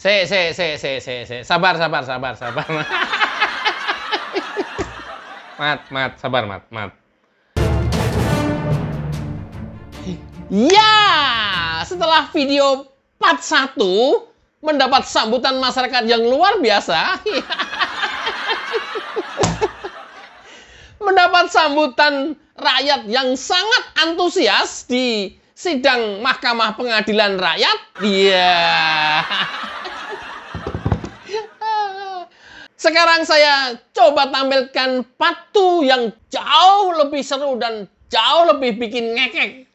Sabar. Mat, sabar, Mat. Ya, setelah video part 1 mendapat sambutan masyarakat yang luar biasa. Mendapat sambutan rakyat yang sangat antusias di sidang Mahkamah Pengadilan Rakyat. Iya. Sekarang saya coba tampilkan part 2 yang jauh lebih seru dan jauh lebih bikin ngekek.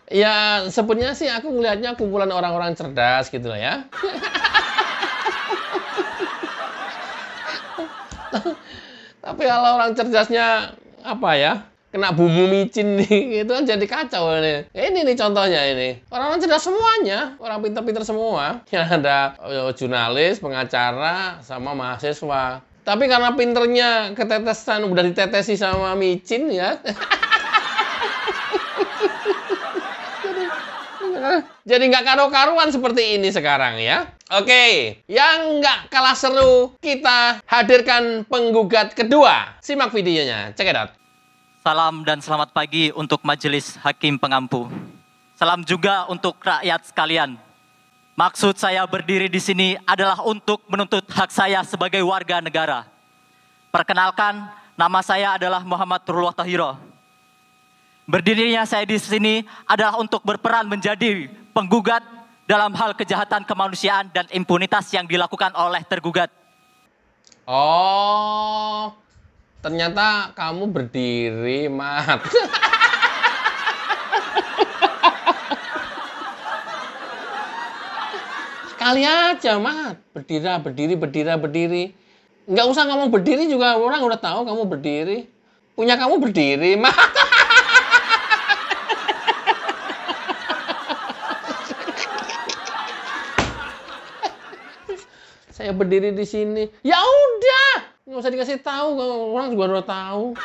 Ya, sebetulnya sih aku ngelihatnya kumpulan orang-orang cerdas gitu lah ya. Tapi kalau orang cerdasnya apa ya, kena bumbu micin nih, itu kan jadi kacau ini. Ini nih contohnya ini. Orang-orang cerdas semuanya, orang pintar-pintar semua. Yang ada jurnalis, pengacara, sama mahasiswa. Tapi karena pinternya ketetesan, udah ditetesi sama micin ya. Jadi nggak karu-karuan seperti ini sekarang ya. Oke, yang nggak kalah seru, kita hadirkan penggugat kedua. Simak videonya, check it out. Salam dan selamat pagi untuk Majelis Hakim Pengampu. Salam juga untuk rakyat sekalian. Maksud saya berdiri di sini adalah untuk menuntut hak saya sebagai warga negara. Perkenalkan, nama saya adalah Muhammad Turullah Tahiro. Berdirinya saya di sini adalah untuk berperan menjadi penggugat dalam hal kejahatan kemanusiaan dan impunitas yang dilakukan oleh tergugat. Oh, ternyata kamu berdiri, Mat. Sekali aja, Mat. Berdiri. Nggak usah ngomong berdiri juga orang udah tahu kamu berdiri. Punya kamu berdiri, Mat. Saya berdiri di sini. Ya udah, nggak usah dikasih tahu, orang juga udah tahu.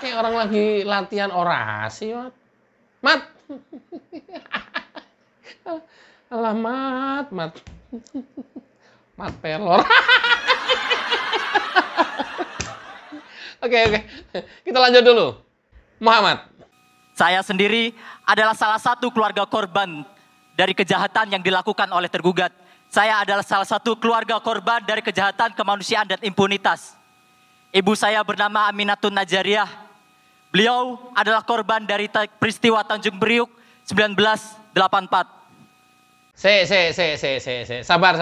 Kayak orang lagi latihan orasi, Mat. Alamat, Mat pelor. Oke. Kita lanjut dulu. Muhammad. Saya sendiri adalah salah satu keluarga korban dari kejahatan yang dilakukan oleh tergugat. Saya adalah salah satu keluarga korban dari kejahatan kemanusiaan dan impunitas. Ibu saya bernama Aminatun Najariah. Beliau adalah korban dari peristiwa Tanjung Priuk 1984. Sabar.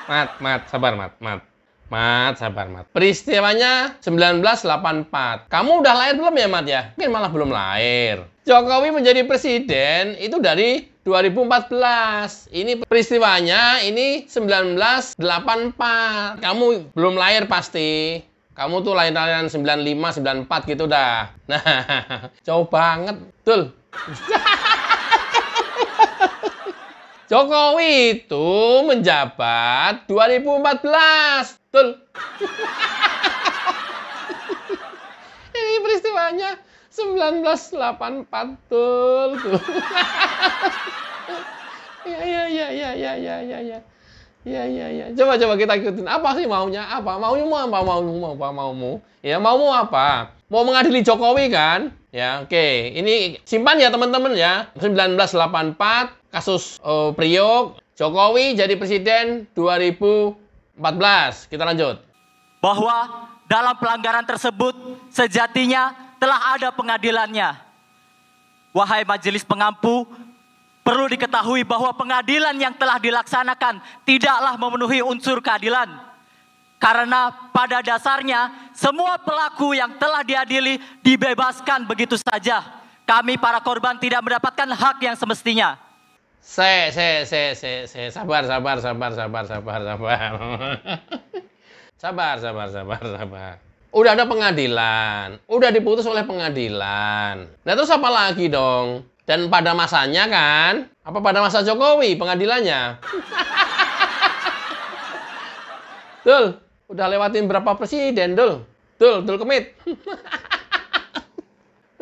Mat, sabar, Mat. Peristiwanya 1984. Kamu udah lahir belum ya, Mat ya? Mungkin malah belum lahir. Jokowi menjadi presiden itu dari 2014. Ini peristiwanya ini 1984. Kamu belum lahir pasti. Kamu tuh lahiran 95, 94 gitu dah. Nah, jauh banget. Betul. Jokowi itu menjabat 2014. Betul. Ini peristiwanya 1984. Betul. Ya. Coba kita ikutin. Apa sih maunya? Apa? Maumu? Ya, maumu apa? Mau mengadili Jokowi kan? Ya, oke. Ini simpan ya teman-teman ya. 1984 kasus Priok, Jokowi jadi presiden 2014. Kita lanjut. Bahwa dalam pelanggaran tersebut sejatinya telah ada pengadilannya. Wahai Majelis Pengampu, perlu diketahui bahwa pengadilan yang telah dilaksanakan tidaklah memenuhi unsur keadilan. Karena pada dasarnya semua pelaku yang telah diadili dibebaskan begitu saja. Kami para korban tidak mendapatkan hak yang semestinya. Sabar. Sabar. Udah ada pengadilan, udah diputus oleh pengadilan. Nah terus apa lagi dong? Dan pada masanya kan, apa pada masa Jokowi pengadilannya? Dul, udah lewatin berapa presiden, Dul? Dul Kemit.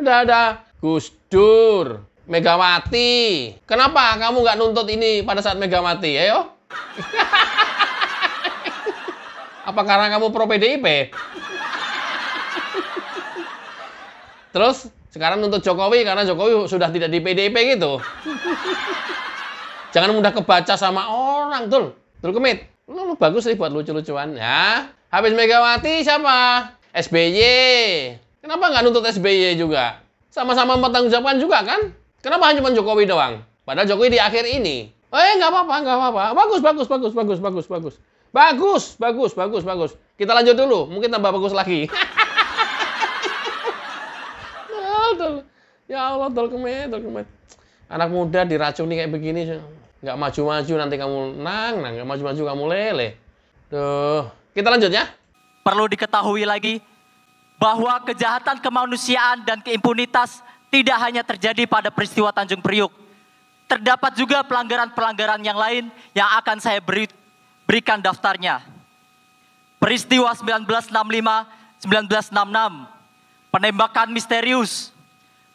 Udah. Gus Dur, Megawati. Kenapa kamu nggak nuntut ini pada saat Megawati? Ayo. Apa karena kamu pro PDIP? Terus sekarang nuntut Jokowi karena Jokowi sudah tidak di PDIP gitu. Jangan mudah kebaca sama orang, Dul Kemit. Lu bagus sih buat lucu-lucuan. Ya, habis Megawati siapa? SBY. Kenapa nggak nuntut SBY juga? Sama-sama mempertanggungjawabkan juga kan? Kenapa hanya Jokowi doang? Padahal Jokowi di akhir ini. Nggak apa-apa. Bagus. Kita lanjut dulu, mungkin tambah bagus lagi. Ya Allah, Dul Kemit. Anak muda diracuni kayak begini, nggak maju-maju nanti kamu nggak maju-maju kamu lele. Tuh, kita lanjut ya. Perlu diketahui lagi bahwa kejahatan kemanusiaan dan keimpunitas tidak hanya terjadi pada peristiwa Tanjung Priuk. Terdapat juga pelanggaran-pelanggaran yang lain yang akan saya berikan daftarnya. Peristiwa 1965-1966, penembakan misterius,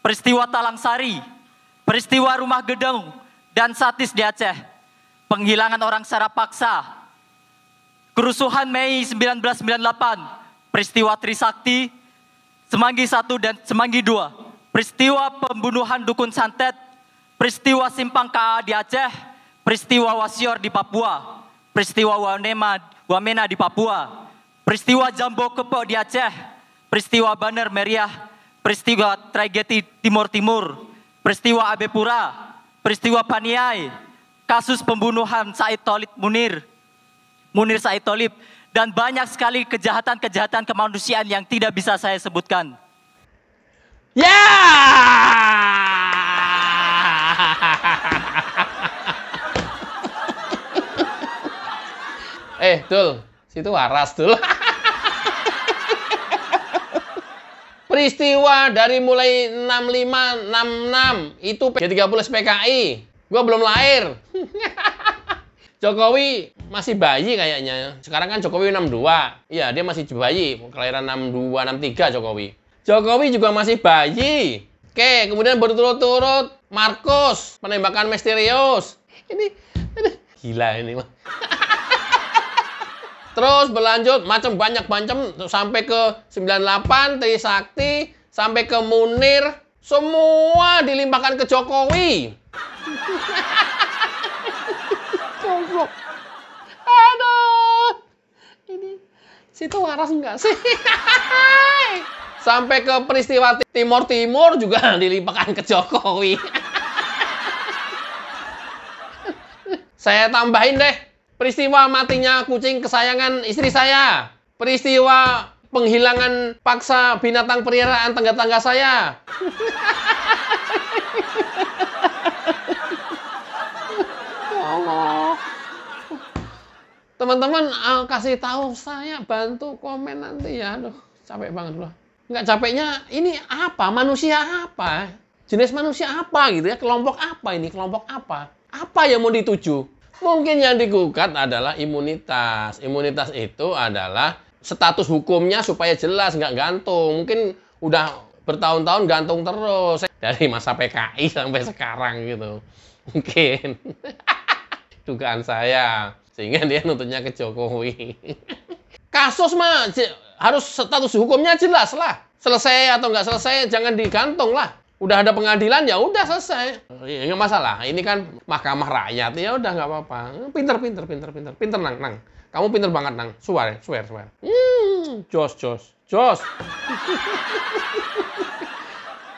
peristiwa Talang Sari, peristiwa Rumah Gedung dan Satis di Aceh, penghilangan orang secara paksa, kerusuhan Mei 1998, peristiwa Trisakti, Semanggi 1 dan Semanggi 2, peristiwa pembunuhan Dukun Santet, peristiwa Simpang KA di Aceh, peristiwa Wasior di Papua, peristiwa Wamena di Papua, peristiwa Jambo Kepok di Aceh, peristiwa Baner Meriah, peristiwa tragedi Timur-Timur, peristiwa Abe Pura, peristiwa Paniai, kasus pembunuhan Said Tolib Munir Said Tolib, dan banyak sekali kejahatan-kejahatan kemanusiaan yang tidak bisa saya sebutkan. Ya! Dul, situ waras, Dul. Peristiwa dari mulai 65, 66, itu G30 SPKI. Gua belum lahir. Jokowi masih bayi kayaknya. Sekarang kan Jokowi 62. Iya, dia masih bayi. Kelahiran 62, 63 Jokowi. Jokowi juga masih bayi. Oke, kemudian berturut-turut Markus, penembakan misterius. Ini gila ini mah. Terus berlanjut banyak sampai ke 98 Trisakti, sampai ke Munir, semua dilimpahkan ke Jokowi. Goblok. Aduh. Ini situ waras enggak sih? Sampai ke peristiwa Timur juga dilimpahkan ke Jokowi. Saya tambahin deh. Peristiwa matinya kucing kesayangan istri saya. Peristiwa penghilangan paksa binatang peliharaan tangga-tangga saya. Ya Allah. Teman-teman kasih tahu saya, bantu komen nanti ya. Aduh, capek banget loh. Nggak capeknya, ini apa? Manusia apa? Jenis manusia apa gitu ya? Kelompok apa ini? Kelompok apa? Apa yang mau dituju? Mungkin yang digugat adalah imunitas. Imunitas itu adalah status hukumnya supaya jelas, nggak gantung. Mungkin udah bertahun-tahun gantung terus. Dari masa PKI sampai sekarang gitu. Mungkin. Dugaan saya. Sehingga dia nuntutnya ke Jokowi. Kasus mah harus status hukumnya jelas lah. Selesai atau nggak selesai, jangan digantung lah. Udah ada pengadilan, ya udah selesai. Nggak masalah. Ini kan mahkamah rakyat, ya udah nggak apa-apa. Pinter, nang. Kamu pinter banget, nang. Swear. Jos.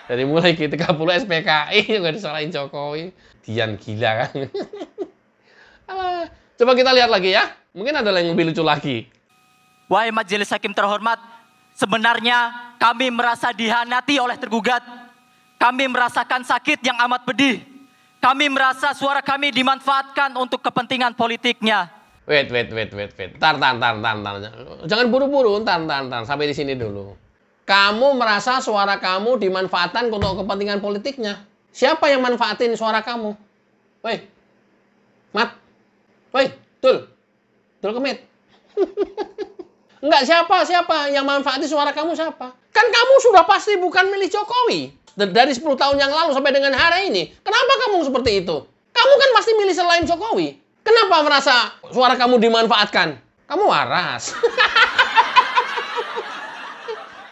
Dari mulai G30 SPKI juga disalahin Jokowi. Dian gila kan. Coba kita lihat lagi ya. Mungkin ada yang lebih lucu lagi. Wahai majelis hakim terhormat, sebenarnya kami merasa dihianati oleh tergugat. Kami merasakan sakit yang amat pedih. Kami merasa suara kami dimanfaatkan untuk kepentingan politiknya. Wait. Tar. Jangan buru-buru, tar. Sampai di sini dulu. Kamu merasa suara kamu dimanfaatkan untuk kepentingan politiknya. Siapa yang manfaatin suara kamu? Woi, Mat. Woi, Dul Kemit. Enggak, siapa yang manfaatin suara kamu siapa? Kan kamu sudah pasti bukan milih Jokowi. Dari 10 tahun yang lalu sampai dengan hari ini. Kenapa kamu seperti itu? Kamu kan pasti milih selain Jokowi. Kenapa merasa suara kamu dimanfaatkan? Kamu waras.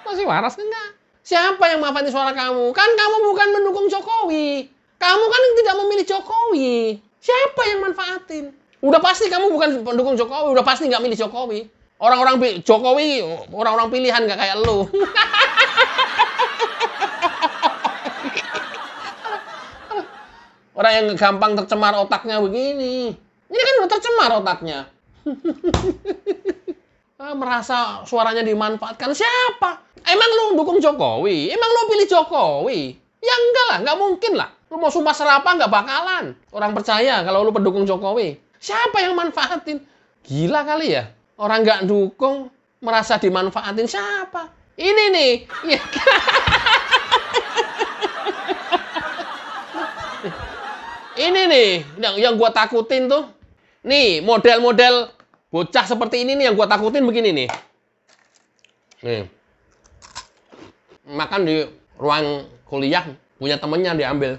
Masih waras enggak? Siapa yang manfaatin suara kamu? Kan kamu bukan mendukung Jokowi. Kamu kan tidak memilih Jokowi. Siapa yang manfaatin? Udah pasti kamu bukan pendukung Jokowi. Udah pasti nggak milih Jokowi. Orang-orang Jokowi, orang-orang pilihan nggak kayak lu. Orang yang gampang tercemar otaknya begini. Ini kan udah tercemar otaknya. Merasa suaranya dimanfaatkan. Siapa? Emang lu dukung Jokowi? Emang lu pilih Jokowi? Ya enggak lah, nggak mungkin lah. Lu mau sumpah serapah nggak bakalan. Orang percaya kalau lu pendukung Jokowi. Siapa yang manfaatin? Gila kali ya. Orang nggak dukung, merasa dimanfaatin. Siapa? Ini nih. Ini nih, yang gua takutin tuh. Nih, model-model bocah seperti ini nih yang gua takutin begini nih. Nih. Makan di ruang kuliah, punya temennya diambil.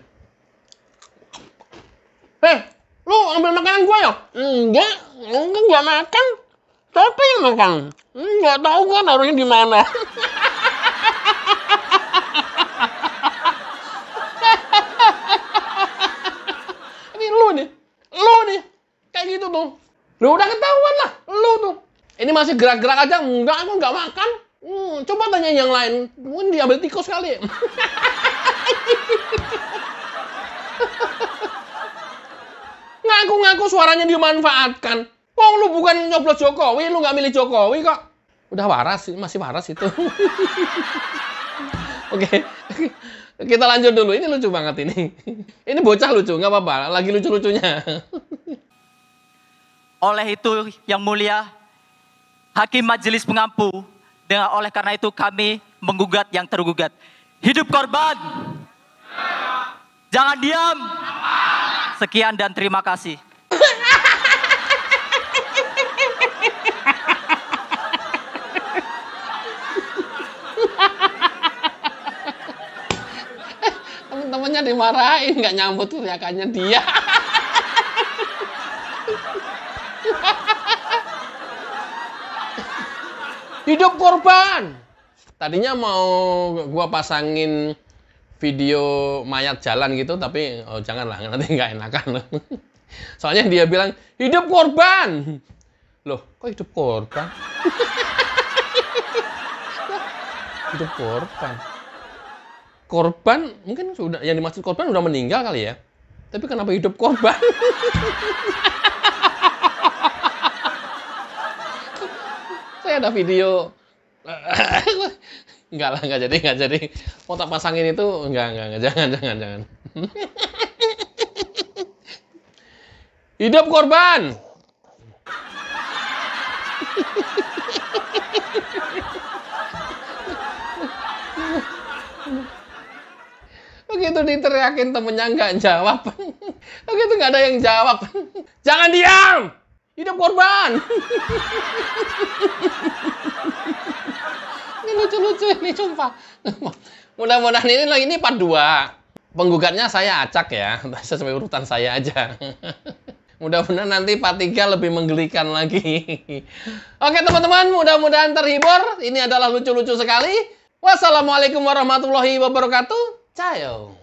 Lu ambil makanan gua ya? Enggak gua makan. Siapa yang makan? Enggak tahu kan harusnya di mana. Ini lu nih. Kayak gitu tuh. Lu udah ketahuan lah, lu tuh. Ini masih gerak-gerak aja, enggak, aku nggak makan. Coba tanya yang lain, mungkin diambil tikus kali. Ngaku-ngaku suaranya dimanfaatkan. Kok lu bukan nyoblos Jokowi, lu nggak milih Jokowi kok. Udah waras, masih waras itu. Oke, kita lanjut dulu. Ini lucu banget ini. Ini bocah lucu, nggak apa-apa. Lagi lucu-lucunya. Oleh itu yang mulia, Hakim Majelis Pengampu, oleh karena itu kami menggugat yang tergugat. Hidup korban! Jangan diam! Sekian dan terima kasih. Temen-temennya dimarahin, nggak nyambut teriakannya dia. Hidup korban. Tadinya mau gua pasangin video mayat jalan gitu, tapi janganlah, nanti nggak enakan. Soalnya dia bilang hidup korban. Loh, kok hidup korban? Hidup korban. Korban mungkin sudah, yang dimaksud korban udah meninggal kali ya. Tapi kenapa hidup korban? Saya ada video. Enggak jadi. Mau tak pasangin itu enggak, jangan. Hidup korban. Begitu diteriakin temennya nggak jawab. Begitu nggak ada yang jawab. Jangan diam. Hidup korban. Ini lucu-lucu ini, sumpah. Mudah-mudahan ini part 2. Penggugatnya saya acak ya. Sesuai urutan saya aja. Mudah-mudahan nanti part 3 lebih menggelikan lagi. Oke teman-teman, mudah-mudahan terhibur. Ini adalah lucu-lucu sekali. Wassalamualaikum warahmatullahi wabarakatuh. Ciao.